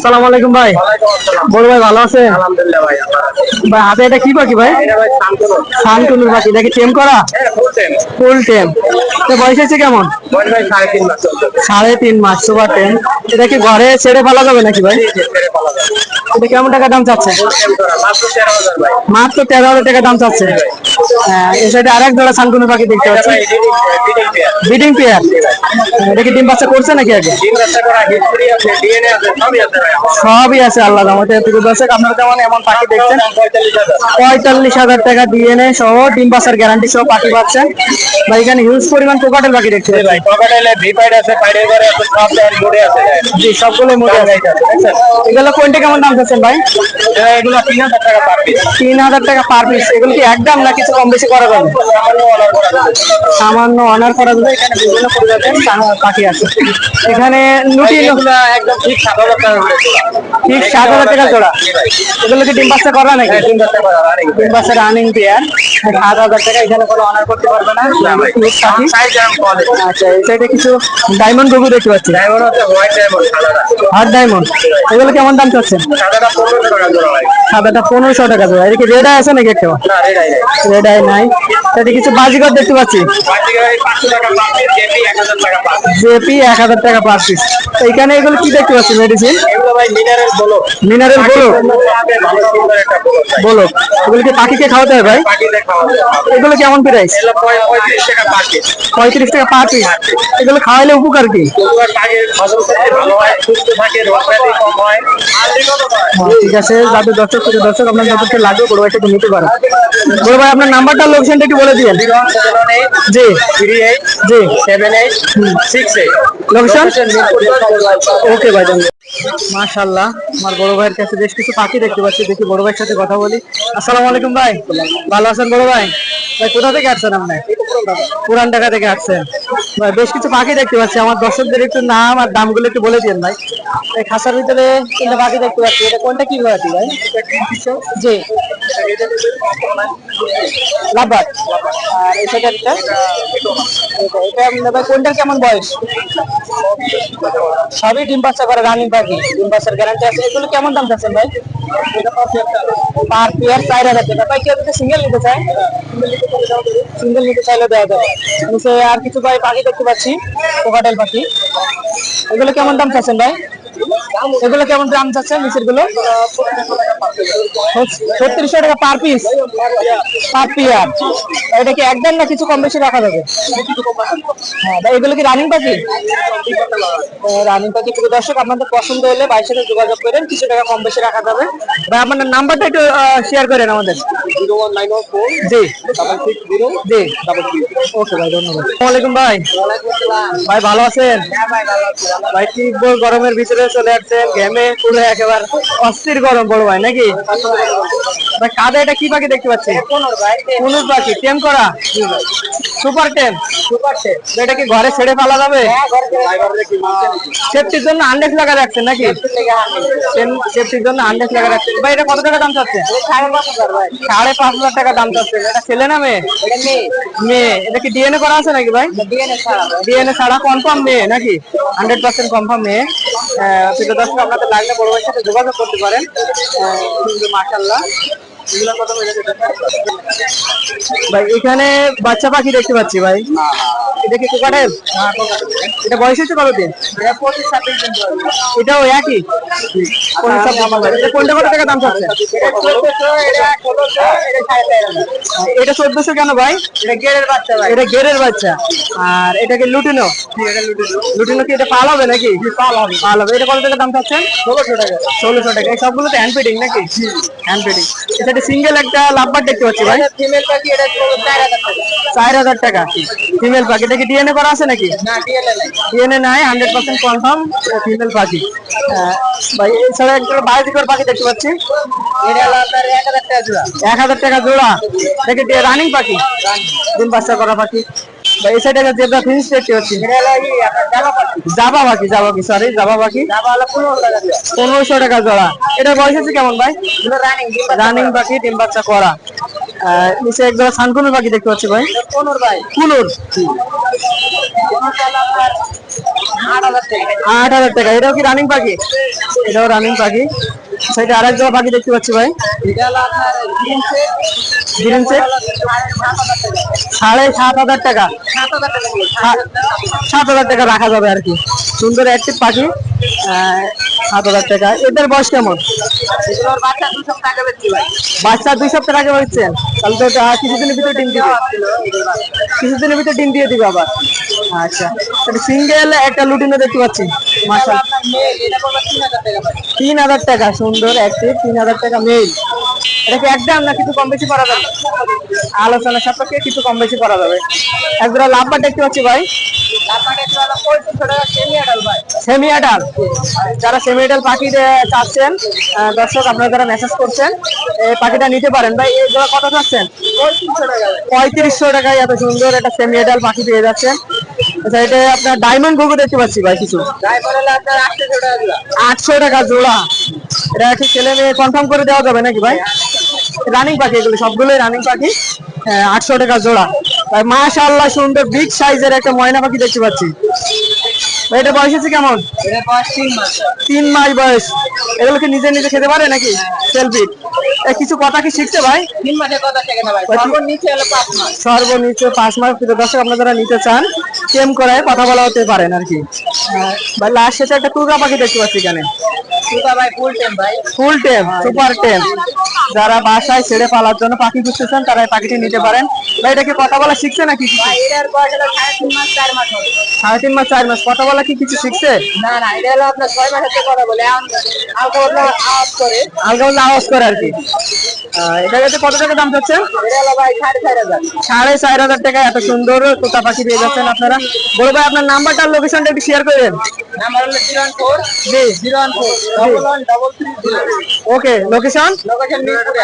আসসালামু আলাইকুম ভাই। বড় ভাই ভালো আছে? আলহামদুলিল্লাহ ভাই। ভাই হাতে এটা কি পাখি ভাই? এটা ভাই শান্তনু। শান্তনুর পাখি, এটা কি টেম করা? হ্যাঁ, ফুলটেন। ফুল টেম। তো বয়স হচ্ছে কেমন? বয়স ভাই 3.5 মাস চলতেছে। 3.5 মাস, সুপার টেম। এটা কি ঘরে ছেড়ে ফেলা যাবে নাকি ভাই? জি জি, ছেড়ে পালা যাবে। এটা কেমন টাকা দাম চাচ্ছে? ফুলটেন করা মাত্র 13,000 ভাই। মাত্র 13,000 টাকা দাম চাচ্ছে। জি ভাই। হ্যাঁ, এই সাইডে আরেক জোড়া শান্তনুর পাখি দেখতে এটা পাচ্ছি। ভাই ব্রিডিং পেয়ার। Breeding pair. জি ভাই। এটা কি ডিম বাচ্চা করছে নাকি আগে? ডিম বাচ্চা করা, হিস্ট্রি আছে, ডিএনএ আছে, সবই আছে ভাই। সবই আছে আল্লাহ রহমতে। প্রিয় দর্শক, আপনারা যেমন এমন পাখি দেখছেন, 45,000। 45,000 টাকা ডিএনএ সহ ডিম বাচ্চার গ্যারান্টি সহ পাখি পাচ্ছেন ভাই। এখানে হিউজ পরিমাণ কোকাটেল পাখি দেখতে জি পাচ্ছি। ভাই, ক্রোকোডাইলে ভিপাইড আছে, পাইডের ঘরে আছে, সব ধরনের মোড়ে আছে ভাই। জি, সবগুলোই মোটে আছে। দেখছেন? এগুলো কোনটা কেমন দাম চাচ্ছেন ভাই? এগুলো 3,000 টাকা পার পিস। 3,000 টাকা পার পিস। এগুলো কি একদম না কিছু কম বেশি করা যাবে? সামান্য অর্ডার করা যাবে। সামান্য অনার করা যাবে। এখানে বিভিন্ন প্রজাতির পাখি আছে। এখানে নুটি এগুলো একদম ঠিক 7,000 টাকা করে জোড়া। ঠিক 7,000 টাকা জোড়া। জি ভাই। এগুলো কি ডিম বাচ্চা করা নাকি? হ্যাঁ, 3 বাচ্চা করা রানিং। ডিম বাচ্চা রানিং পেয়ার 7,000 টাকা। এখানে কোনো অনার করতে পারবে না। না ভাই, পাখি। সাইজ এরকম কোয়ালিটি। আচ্ছা, এই সাইডে কিছু ডায়মন্ড গরু দেখতে পাচ্ছি। ডায়মন্ড আছে, হোয়াইট ডায়মন্ড, সাদাটা। Hard diamond. এগুলো কেমন দাম চাচ্ছেন? সাদাটা 1500 টাকা জোড়া ভাই। সাদাটা 1500 টাকা জোড়া। এটা কি রেড আই আছে নাকি একটা? না, রেডাই নাই। রেড আই নাই। এটা কিছু বাজিগর দেখতে পাচ্ছি। বাচ্চাকে ভাই 500 টাকা পার পিস, জেপি 1000 টাকা পার পিস। জেপি 1,000 টাকা পার পিস। এইখানে এগুলো কি দেখতে পাচ্ছি? মেডিসিন এগুলো ভাই মিনারেল বলো। মিনারেল বলো ভালো সুন্দর একটা বলো ভাই। বলো। এগুলো কি পাখিকে খাওয়াতে হয় ভাই? পাখিদের খাওয়া যায়। এগুলো কেমন প্রাইস? এগুলো 35 টাকা পার পিস। 35 টাকা পার পিস। এগুলো খাওয়াইলে উপকার কি? তোমার পাখির ফসল ক্ষেত্রে ভালো হয়, সুস্থ থাকে, রোগ ব্যাধি কম হয়। ঠিক আছে, যাদের দর্শক প্রিয় দর্শক আপনার যাদেরকে লাগবে বড় ভাই সাথে নিতে পারেন। বড় ভাই আপনার নাম্বারটা লোকেশনটা একটু বলে দিয়েন। 078 জি 38 জি 78 68। লোকেশন। মিরপুর 10। ওকে ভাই, ধন্যবাদ। মাশাআল্লাহ, আমার বড় ভাইয়ের কাছে বেশ কিছু পাখি দেখতে পাচ্ছি। দেখি বড় ভাইয়ের সাথে কথা বলি। আসসালামু আলাইকুম ভাই। ভালো আছেন বড় ভাই? ভাই কোথা থেকে আসছেন আপনি? পুরান ঢাকা থেকে আসছেন ভাই। বেশ কিছু পাখি দেখতে পাচ্ছি। আমার দর্শকদের একটু নাম আর দামগুলো একটু বলে দিন ভাই। এই খাঁচার ভিতরে তিনটা পাখি দেখতে পাচ্ছি। এটা কোনটা কি ভ্যারাইটি ভাই? জি, লাভবার্ড। আর এই সেটারটা এটা ভাই কোনটার কেমন বয়স? সবই ডিম বাচ্চা করে রানিং পাখি, ডিম বাচ্চার গ্যারান্টি আছে। এগুলো কেমন দাম চাচ্ছেন ভাই? পার পেয়ার 4,000 টাকা। ভাই কেউ যদি সিঙ্গেল নিতে চায়, সিঙ্গেল নিতে চাইলে দেওয়া যাবে। নিচে আর কিছু ভাই পাখি দেখতে পাচ্ছি, কোকাটেল পাখি। এগুলো কেমন দাম চাচ্ছেন ভাই? এগুলো কেমন দাম চাচ্ছেন নিচের গুলো? 3600 টাকা পার পিস, পার পেয়ার। এটা কি একদম না কিছু কম বেশি রাখা যাবে? হ্যাঁ ভাই, এগুলো কি রানিং পাখি? রানিং পাখি। প্রিয় দর্শক, আপনাদের পছন্দ হলে ভাইয়ের সাথে যোগাযোগ করেন, কিছু টাকা কম বেশি রাখা যাবে। ভাই আপনার নাম্বারটা একটু শেয়ার করেন আমাদের। 01904 জি 660 জি। 33। ওকে ভাই, ধন্যবাদ। আসসালামু আলাইকুম ভাই। ভাই ভালো আছেন? ভাই তীব্র গরমের ভিতরে চলে আসছেন, ঘেমে পুরো একেবারে অস্থির গরম বড় ভাই নাকি? ভাই কাঁধে এটা কি পাখি দেখতে পাচ্ছি? কোনুর পাখি, টেম করা? সুপার টেম। এটা কি ঘরে ছেড়ে ফেলা যাবে? সেফটির জন্য আন্ডেক্স লাগা রাখছেন নাকি? সেফটির জন্য আন্ডেক্স লাগা রাখছেন। ভাই এটা কত টাকা দাম চাচ্ছে? 5,500 টাকা দাম চাচ্ছে। এটা ছেলে না মেয়ে? মেয়ে। এটা কি ডিএনএ করা আছে নাকি ভাই? ডিএনএ ছাড়া কনফার্ম মেয়ে নাকি? 100% কনফার্ম মেয়ে। প্রিয় দর্শক, আপনাদের লাগলে বড় ভাইয়ের সাথে যোগাযোগ করতে পারেন। মাশাআল্লাহ, এগুলো কত হয়ে যাচ্ছে ভাই? এখানে বাচ্চা পাখি দেখতে পাচ্ছি ভাই। এটা কি কোকাটেল? এটা বয়স হচ্ছে কতদিন? 25-26 দিন। এটাও একই? এটা কোনটা কত টাকা দাম চাচ্ছে? এটা 1400 কেন ভাই? এটা গেরের বাচ্চা ভাই। এটা গেরের বাচ্চা। আর এটাকে লুটিনো? লুটিনো কি এটা পাল হবে নাকি? পাল হবে, পাল হবে। এটা কত টাকা দাম চাচ্ছেন? 1600 টাকা। 1600 টাকা। এই সবগুলো তো হ্যান্ড ফিডিং নাকি? Hand feeding. এটা সিঙ্গেল একটা লাভবার্ড দেখতে পাচ্ছি ভাই। ফিমেল পাখি, এটা 4000 টাকা। 4000 টাকা ফিমেল পাখি। এটা কি ডিএনএ করা আছে নাকি? না, ডিএনএ নাই, 100% কনফার্ম ফিমেল পাখি। ভাই এছাড়া একটা বায়োটিকর পাখি দেখতে পাচ্ছি। এটা হলো আপনার 1000 টাকা জোড়া। 1000 টাকা জোড়া। দেখি রানিং পাখি, ডিম বাচ্চা করা পাখি। ভাই এই সাইডে জেব্রা ফিন্স দেখতে পাচ্ছি। এটা হলো জাবা পাখি। জাবা পাখি, জাবা পাখি, সরি জাবা পাখি। জাবা হলো 1500 টাকা জোড়া। 1500 টাকা জোড়া। এটা বয়স আছে কেমন ভাই? রানিং পাখি, ডিম বাচ্চা করা। নিচে এক জোড়া সানকুনুর পাখি দেখতে পাচ্ছি ভাই। কোনোর ভাই কুনুর কোনোটা হলো আপনার 8,000 টাকা 8,000 টাকা। এটাও কি রানিং পাখি? এটাও রানিং পাখি। সেটা আরেক জোড়া পাখি দেখতে পাচ্ছি ভাই। এটা হলো আপনার গ্রিন চেক 7,500 টাকা। 7,000 টাকা রাখা যাবে আর কি। সুন্দর অ্যাক্টিভ পাখি। 7,000 টাকা। এদের বয়স কেমন? এগুলোর বাচ্চা 2 সপ্তাহ আগে বেশি ভাই বাচ্চা 2 সপ্তাহ আগে হচ্ছেন, তাহলে তো এটা কিছুদিনের ভিতরে ডিম দিবে। কিছুদিনের ভিতরে ডিম দিয়ে দিবে আবার। আচ্ছা, এটা সিঙ্গেল একটা লুটিনো দেখতে পাচ্ছি। মাশাআল্লাহ, আপনার মেল এটা পড়বে 3,000 টাকা ভাই 3,000 টাকা। সুন্দর অ্যাক্টিভ, 3,000 টাকা মেল। এটা কি একদম না কিছু কম বেশি করা যাবে? আলোচনা সাপেক্ষে কিছু কম বেশি করা যাবে। একজোড়া লাভবার দেখতে পাচ্ছি ভাই। আপনার এটা হলো 3500 টাকা সেমি অ্যাডাল্ট ভাই সেমি অ্যাডাল্ট। যারা সেমি অ্যাডাল্ট পাখি চাচ্ছেন, দর্শক আপনারা যারা মেসেজ করছেন, এই পাখিটা নিতে পারেন ভাই। এই জোড়া কত চাচ্ছেন? 3500 টাকা ভাই 3500 টাকায় এত সুন্দর একটা সেমি অ্যাডাল্ট পাখি পেয়ে যাচ্ছেন। আচ্ছা, এটা আপনার ডায়মন্ড ঘুঘু দেখতে পাচ্ছি ভাই কিছু। ড্রাইভার হলো আপনার 800 টাকা জোড়া 800 টাকা জোড়া। এটা কি ছেলে মেয়ে কনফার্ম করে দেওয়া যাবে নাকি ভাই? রানিং পাখি, এগুলো সবগুলোই রানিং পাখি। 800 টাকা জোড়া ভাই। মাশাআল্লাহ, সুন্দর বিগ সাইজের একটা ময়না পাখি দেখতে পাচ্ছি ভাই। এটা বয়স আছে কেমন? এটা বয়স 3 মাস 3 মাস বয়স। এগুলোকে নিজে নিজে খেতে পারে নাকি? সেলফি। কিছু কথা কি শিখছে ভাই? 3 মাসের কথা থেকে না ভাই সর্বনিচে হলো 5 মাস সর্বনিচে 5 মাস। প্রিয় দর্শক, আপনারা যারা নিতে চান টেম করায় কথা বলা হতে পারেন আর কি। ভাই লাস্ট শেষে একটা টুকা পাখি দেখতে পাচ্ছি এখানে। সুতা ভাই ফুল টাইম ভাই ফুল টেম, সুপার টেম। যারা বাসায় ছেড়ে পালার জন্য পাখি খুঁজতেছেন তারা এই পাখিটি নিতে পারেন ভাই। এটা কি কথা বলা শিখছে নাকি? ভাই এটার বয়স হলো 3.5 মাস 4 মাস হবে 3.5 মাস 4 মাস। কথা বলা কি কিছু শিখছে? না না এটা হলো আপনার 6 মাসের থেকে কথা বলে এখন হালকা পাতলা আওয়াজ করে হালকা পাতলা আওয়াজ করে আর কি। এটা যাতে কত টাকা দাম চাচ্ছেন? এটা হলো ভাই 4,500 4,500 টাকা এত সুন্দর তোতা পাখি পেয়ে যাচ্ছেন আপনারা। বড় ভাই, আপনার নাম্বারটা আর লোকেশনটা একটু শেয়ার করেন। নাম্বার হলো 014 জি, 014 1133 ওকে। লোকেশন? লোকেশন মিরপুরে